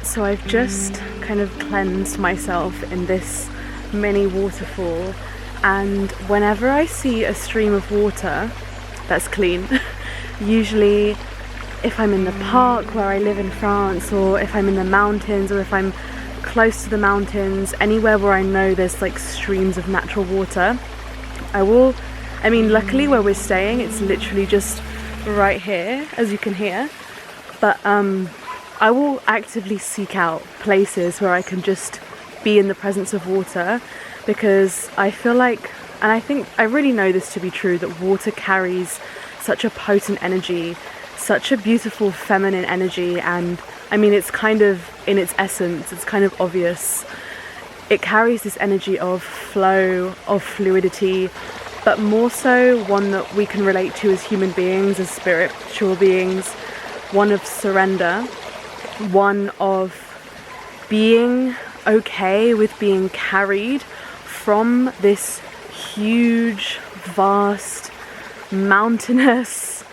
So I've just kind of cleansed myself in this mini waterfall, and whenever I see a stream of water that's clean, usually if I'm in the park where I live in France, or if I'm in the mountains, or if I'm close to the mountains, anywhere where I know there's like streams of natural water, luckily where we're staying, it's literally just right here, as you can hear, but I will actively seek out places where I can just be in the presence of water, because I feel like, and I think I really know this to be true, that water carries such a potent energy, such a beautiful feminine energy, and it's kind of, in its essence, it's kind of obvious. It carries this energy of flow, of fluidity, but more so one that we can relate to as human beings, as spiritual beings, one of surrender, one of being okay with being carried from this huge, vast, mountainous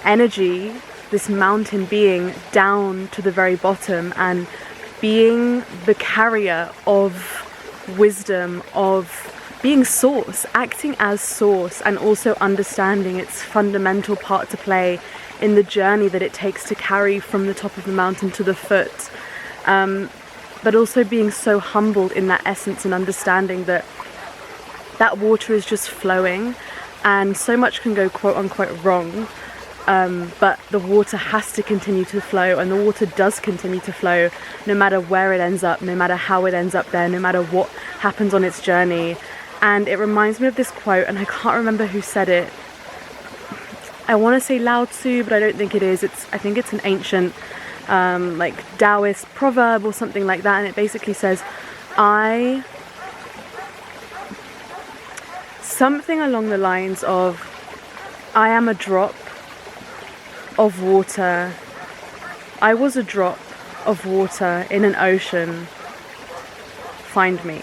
energy, this mountain being, down to the very bottom, and being the carrier of wisdom, of being source, acting as source, and also understanding its fundamental part to play in the journey that it takes to carry from the top of the mountain to the foot, but also being so humbled in that essence and understanding that that water is just flowing, and so much can go quote unquote wrong, but the water has to continue to flow, and the water does continue to flow no matter where it ends up, no matter how it ends up there, no matter what happens on its journey. And it reminds me of this quote, and I can't remember who said it. I want to say Lao Tzu, but I don't think it is. I think it's an ancient like Taoist proverb or something like that, and it basically says, something along the lines of, I am a drop of water. I was a drop of water in an ocean. Find me.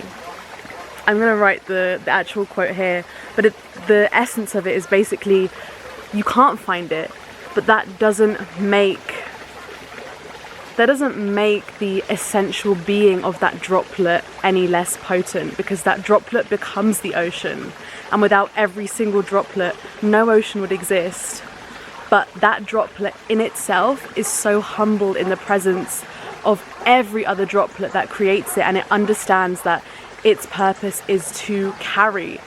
I'm going to write the actual quote here, but the essence of it is basically, you can't find it, but that doesn't make the essential being of that droplet any less potent, because that droplet becomes the ocean, and without every single droplet, no ocean would exist. But that droplet in itself is so humbled in the presence of every other droplet that creates it, and it understands that its purpose is to carry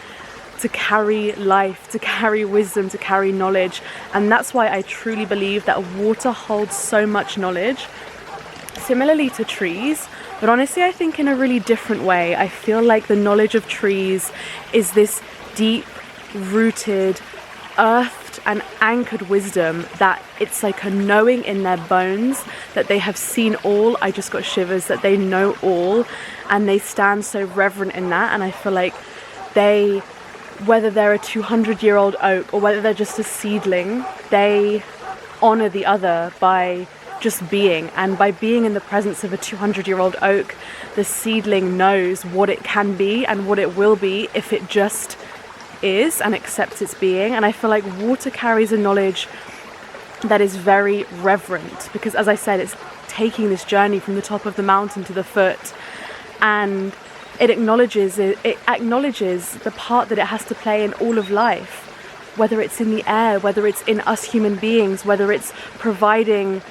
life, to carry wisdom, to carry knowledge. And that's why I truly believe that water holds so much knowledge, similarly to trees, but honestly I think in a really different way. I feel like the knowledge of trees is this deep rooted, earthed and anchored wisdom, that it's like a knowing in their bones that they have seen all. I just got shivers, that they know all, and they stand so reverent in that. And I feel like whether they're a 200-year-old oak or whether they're just a seedling, they honor the other by just being. And by being in the presence of a 200-year-old oak, the seedling knows what it can be and what it will be if it just is and accepts its being. And I feel like water carries a knowledge that is very reverent, because as I said, it's taking this journey from the top of the mountain to the foot, and it acknowledges the part that it has to play in all of life, whether it's in the air, whether it's in us human beings, whether it's providing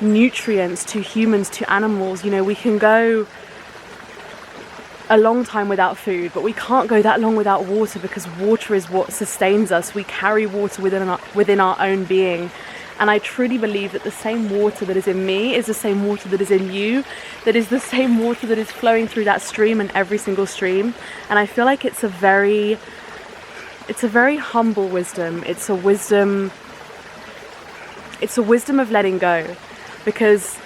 nutrients to humans, to animals. We can go a long time without food, but we can't go that long without water, because water is what sustains us. We carry water within our own being. And I truly believe that the same water that is in me is the same water that is in you, that is the same water that is flowing through that stream and every single stream. And I feel like it's a very humble wisdom. It's a wisdom of letting go, because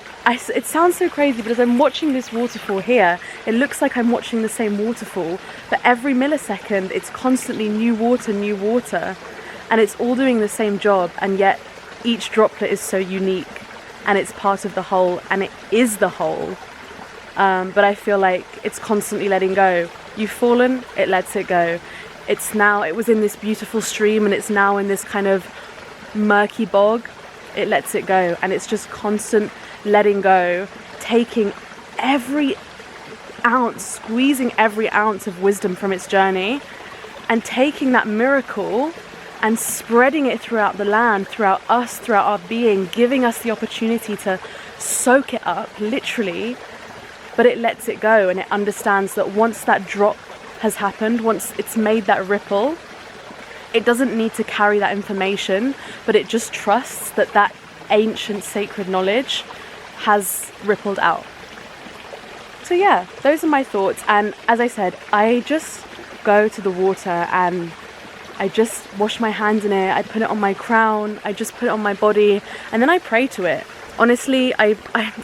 it sounds so crazy, but as I'm watching this waterfall here, it looks like I'm watching the same waterfall, but every millisecond it's constantly new water, and it's all doing the same job, and yet each droplet is so unique, and it's part of the whole, and it is the whole. But I feel like it's constantly letting go. You've fallen, it lets it go. It was in this beautiful stream, and it's now in this kind of murky bog. It lets it go, and it's just constant letting go, taking every ounce, squeezing every ounce of wisdom from its journey, and taking that miracle and spreading it throughout the land, throughout us, throughout our being, giving us the opportunity to soak it up, literally. But it lets it go, and it understands that once that drop has happened, once it's made that ripple, it doesn't need to carry that information, but it just trusts that that ancient sacred knowledge has rippled out. So yeah, those are my thoughts. And as I said, I just go to the water and I just wash my hands in it, I put it on my crown, I just put it on my body, and then I pray to it. Honestly, I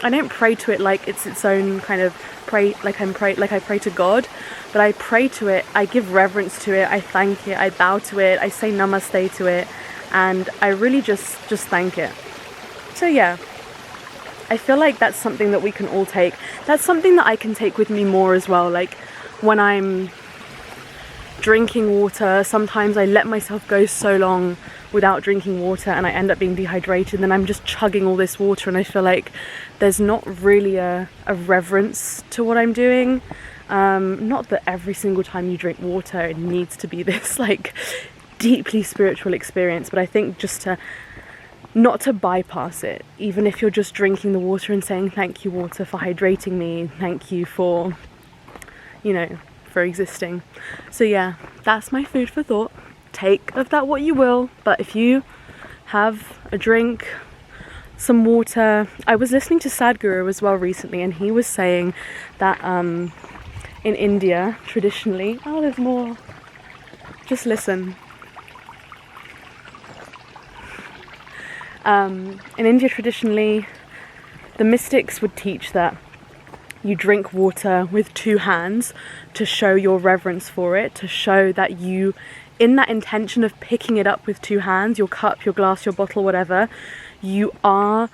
don't pray to it like it's its own kind of I pray to God, but I pray to it, I give reverence to it, I thank it, I bow to it, I say namaste to it, and I really just thank it. So yeah, I feel like that's something that we can all take. That's something that I can take with me more as well. Like when I'm drinking water, sometimes I let myself go so long without drinking water and I end up being dehydrated, and then I'm just chugging all this water, and I feel like there's not really a reverence to what I'm doing. Not that every single time you drink water it needs to be this like deeply spiritual experience, but I think just to not to bypass it, even if you're just drinking the water and saying thank you water for hydrating me, thank you for, you know, for existing. So yeah, that's my food for thought. Take of that what you will, but if you have a drink, some water. I was listening to Sadhguru as well recently, and he was saying that in India traditionally, oh there's more, just listen. In India traditionally, the mystics would teach that you drink water with two hands to show your reverence for it, to show that you, in that intention of picking it up with two hands, your cup, your glass, your bottle, whatever, you are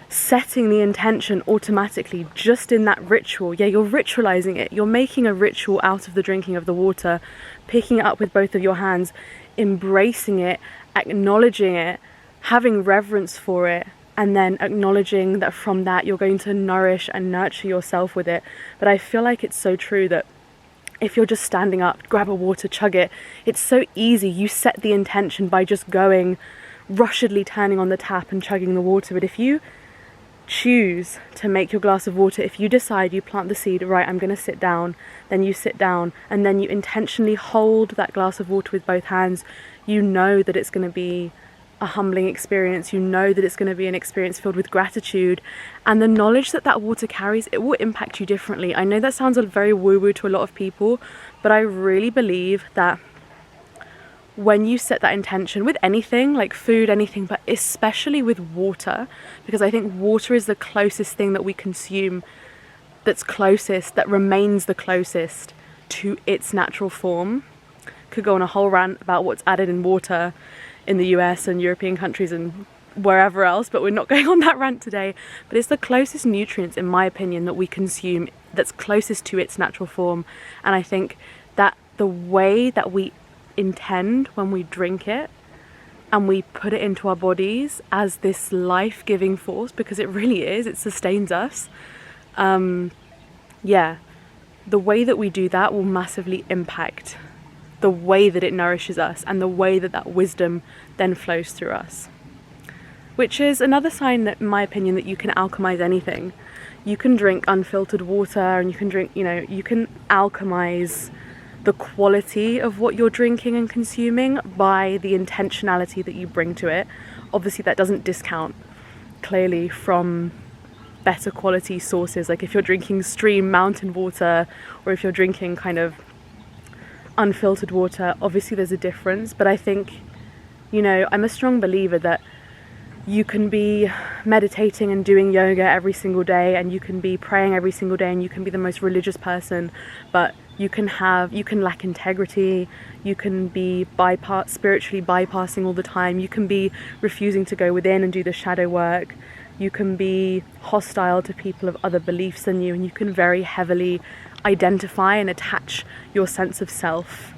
setting the intention automatically just in that ritual. Yeah, you're ritualizing it. You're making a ritual out of the drinking of the water, picking it up with both of your hands, embracing it, acknowledging it, having reverence for it, and then acknowledging that from that you're going to nourish and nurture yourself with it. But I feel like it's so true that if you're just standing up, grab a water, chug it, it's so easy. You set the intention by just going, rushedly turning on the tap and chugging the water. But if you choose to make your glass of water, if you decide, you plant the seed, right, I'm going to sit down, then you sit down, and then you intentionally hold that glass of water with both hands, you know that it's going to be a humbling experience. You know that it's going to be an experience filled with gratitude, and the knowledge that that water carries, it will impact you differently. I know that sounds very woo-woo to a lot of people, but I really believe that when you set that intention with anything, like food, anything, but especially with water, because I think water is the closest thing that we consume that's closest, that remains the closest to its natural form. Could go on a whole rant about what's added in water in the US and European countries and wherever else, but we're not going on that rant today. But it's the closest nutrients, in my opinion, that we consume that's closest to its natural form. And I think that the way that we intend when we drink it and we put it into our bodies as this life-giving force, because it really is, it sustains us, yeah, the way that we do that will massively impact the way that it nourishes us and the way that that wisdom then flows through us. Which is another sign that, in my opinion, that you can alchemize anything. You can drink unfiltered water, and you can drink, you know, you can alchemize the quality of what you're drinking and consuming by the intentionality that you bring to it. Obviously that doesn't discount clearly from better quality sources. Like if you're drinking stream mountain water, or if you're drinking kind of unfiltered water, obviously there's a difference. But I think, you know, I'm a strong believer that you can be meditating and doing yoga every single day, and you can be praying every single day, and you can be the most religious person, but you can lack integrity, you can be spiritually bypassing all the time, you can be refusing to go within and do the shadow work, you can be hostile to people of other beliefs than you, and you can very heavily identify and attach your sense of self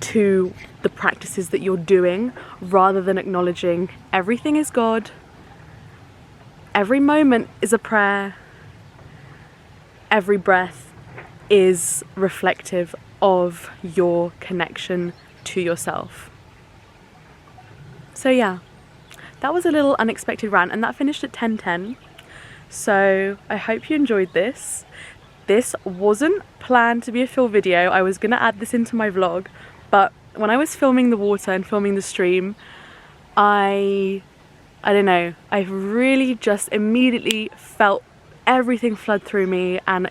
to the practices that you're doing, rather than acknowledging everything is God, Every moment is a prayer. Every breath is reflective of your connection to yourself. So yeah, that was a little unexpected rant, and that finished at 10:10. So I hope you enjoyed this. This wasn't planned to be a fill video. I was gonna add this into my vlog, but when I was filming the water and filming the stream, I don't know, I really just immediately felt everything flood through me, and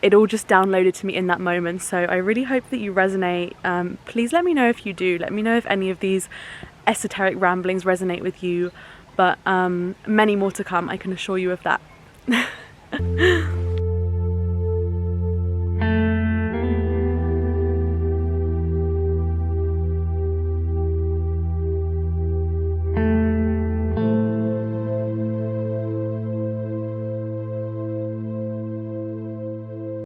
it all just downloaded to me in that moment. So I really hope that you resonate. Please let me know if you do. Let me know if any of these esoteric ramblings resonate with you, but many more to come, I can assure you of that.